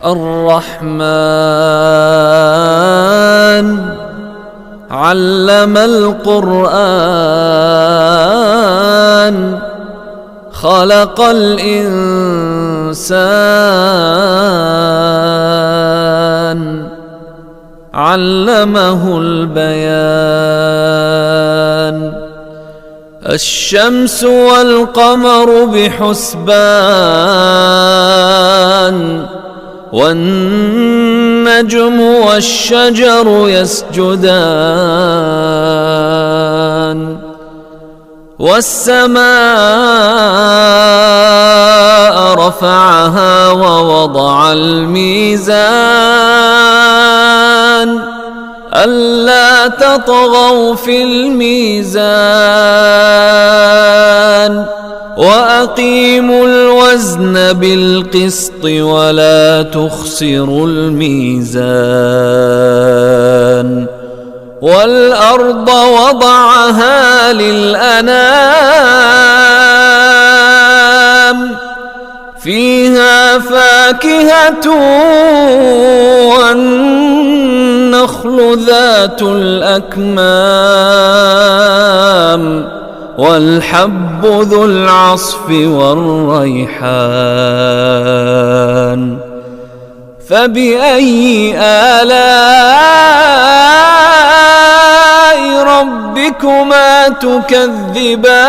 الرحمن علم القرآن خلق الإنسان علمه البيان الشمس والقمر بحسبان والنجم والشجر يسجدان والسماء رفعها ووضع الميزان ألا تطغوا في الميزان وأقيموا الوزن بالقسط ولا تخسروا الميزان والأرض وضعها للأنام فيها فاكهة والنخل ذات الأكمام والحب ذو العصف والريحان فبأي آلاء ربكما تكذبان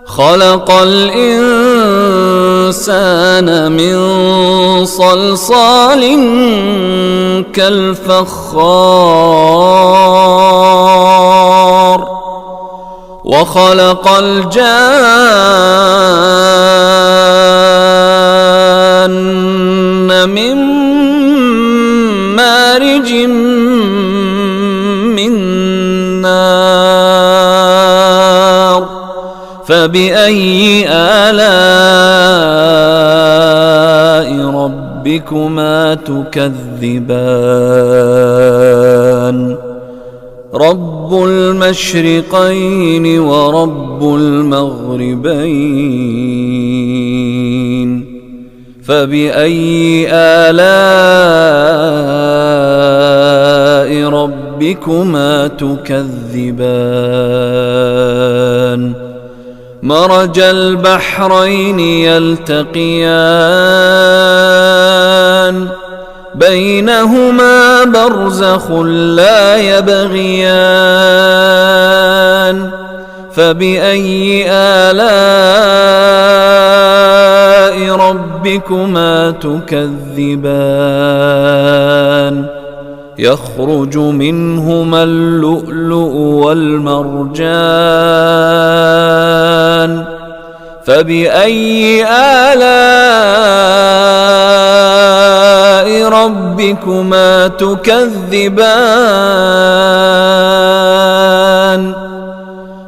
خلق الإنسان من صلصال كالفخار وخلق الجان من مارج من نار فبأي آلاء ربكما تكذبان رب المشرقين ورب المغربين فبأي آلاء ربكما تكذبان مرج البحرين يلتقيان بينهما برزخ لا يبغيان فبأي آلاء ربكما تكذبان يخرج منهما اللؤلؤ والمرجان فبأي آلاء ربكما تكذبان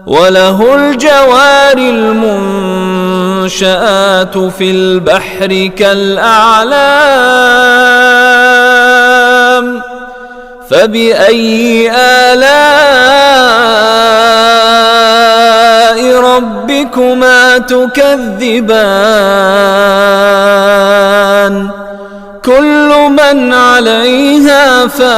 وله الجوار المنشآت في البحر كالأعلام فبأي آلاء ربكما تكذبان كل من عليها فان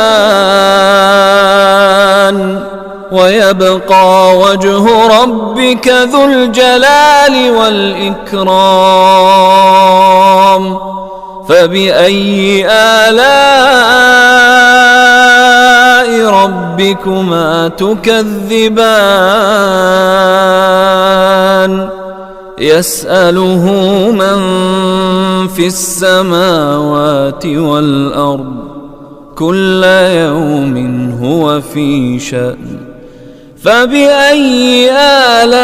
ويبقى وجه ربك ذو الجلال والإكرام فبأي آلاء ربكما تكذبان يسأله من في السماوات والأرض كل يوم هو في شأن فبأي آلاء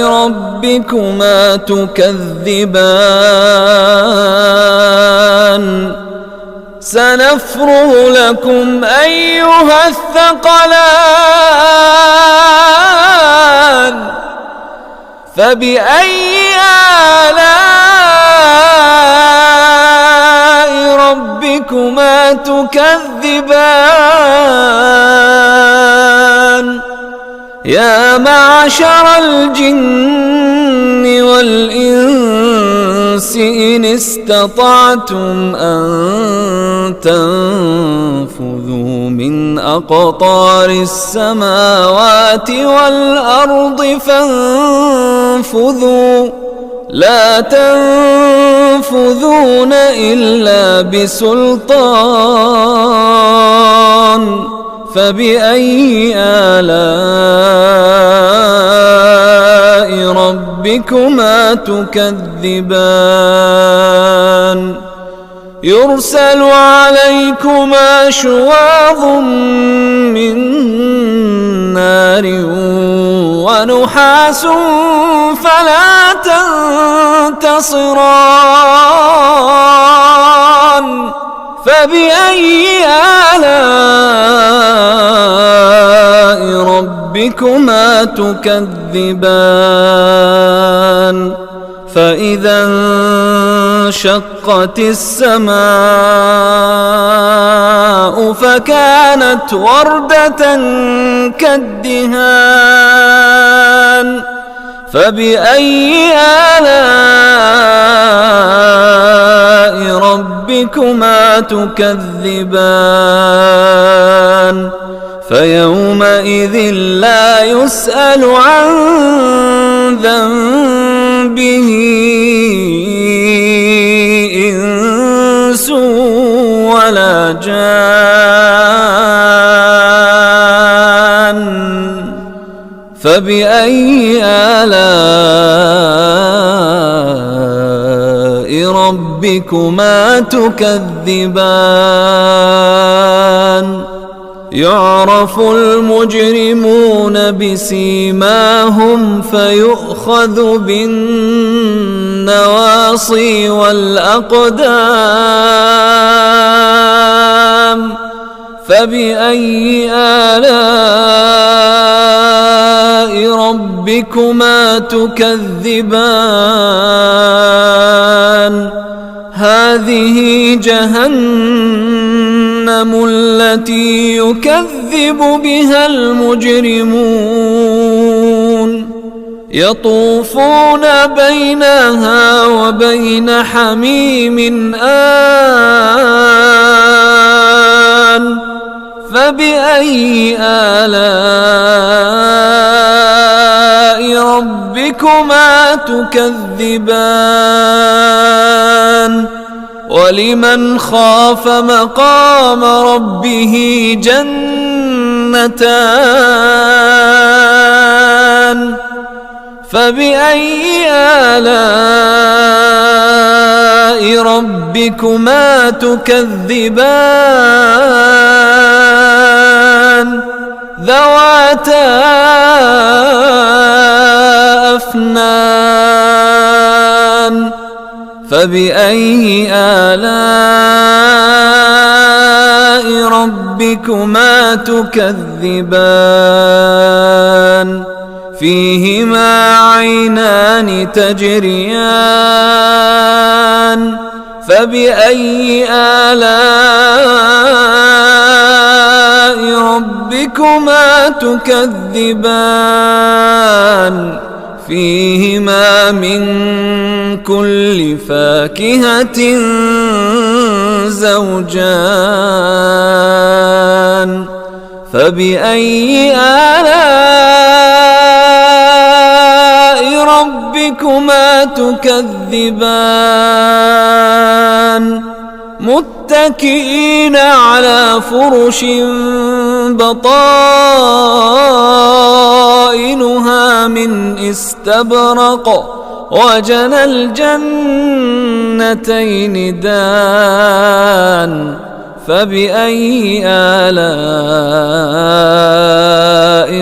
ربكما تكذبان سنفرغ لكم أيها الثقلان فبأي آلاء ربكما تكذبان يا معشر الجن والإنس إن استطعتم أن تنفذوا من أقطار السماوات والأرض فانفذوا لا تنفذون إلا بسلطان فبأي آلاء ربكما تكذبان يرسل عليكما شواظ من نار ونحاس فلا تنتصران فبأي آلاء ربكما تكذبان فإذا انشقت السماء فكانت وردة كالدهان فبأي آلاء ربكما تكذبان فيومئذ لا يسأل عن ذنبه إنس ولا جان فبأي آلاء ربكما تكذبان يعرف المجرمون بسيماهم فيؤخذ بالنواصي والأقدام فبأي آلاء ربكما تكذبان هذه جهنم التي يكذب بها المجرمون يطوفون بينها وبين حميم آن فبأي آلاء ربكما تكذبان ولمن خاف مقام ربه جنتان فبأي آلاء ربكما تكذبان ذواتا أفنان فبأي آلاء ربكما تكذبان فيهما عينان تجريان فبأي آلاء ربكما تكذبان فيهما من كل فاكهة زوجان فبأي آلاء ربكما تكذبان متكئين على فرش بطائنها من استبرق وجنى الجنتين دان فبأي آلاء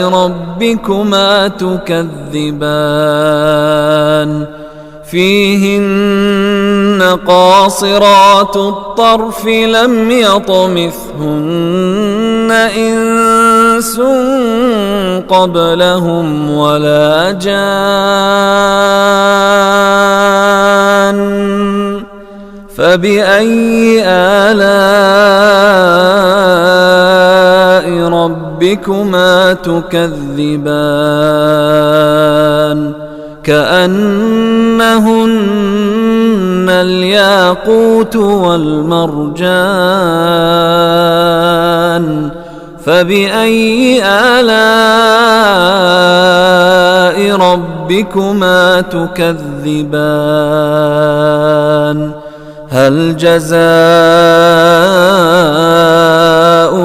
ربكما تكذبان فيهن قاصرات الطرف لم يطمثهن إنس قبلهم ولا جان فبأي آلاء ربكما تكذبان كأنهن الياقوت والمرجان فبأي آلاء ربكما تكذبان هل جزاء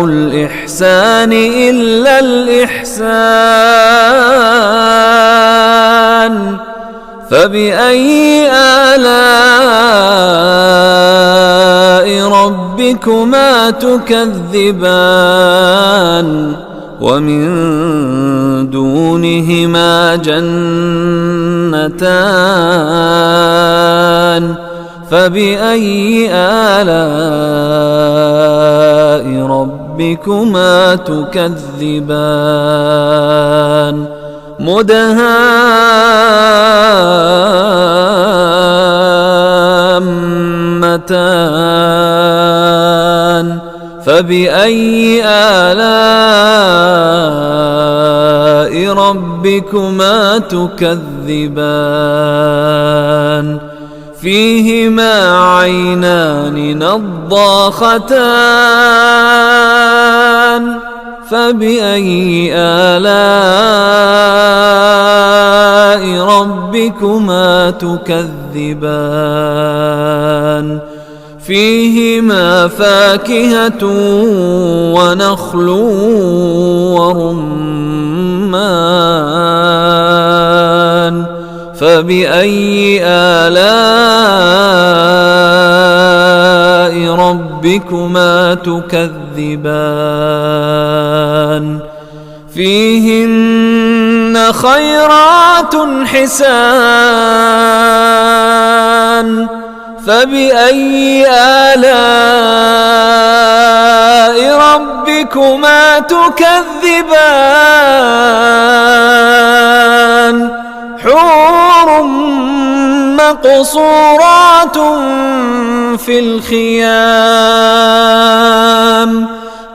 الإحسان إلا الإحسان فبأي آلاء ربكما تكذبان ومن دونهما جنتان فبأي آلاء ربكما تكذبان مدهامتان فبأي آلاء ربكما تكذبان فيهما عينان نضاختان فبأي آلاء ربكما تكذبان فيهما فاكهة ونخل ورمان فبأي آلاء ربكما تكذبان فيهن خيرات حسان فبأي آلاء ربكما تكذبان حور مقصورات في الخيام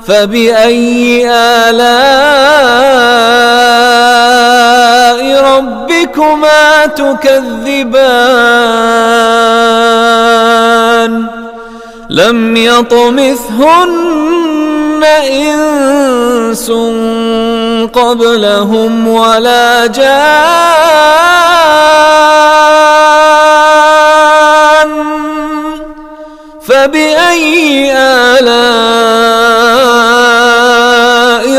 فبأي آلاء ربكما تكذبان لم يطمثهن إنس قبلهم ولا جان فبأي آلاء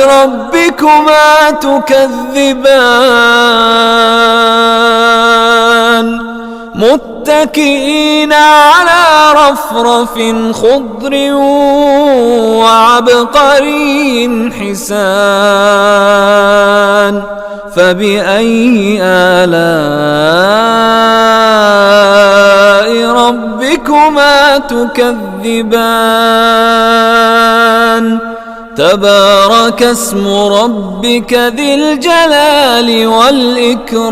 ربكما تكذبان متكئين على رفرف خضر وعبقري حسان فبأي آلاء ربكما تكذبان تبارك اسم ربك ذي الجلال والإكرام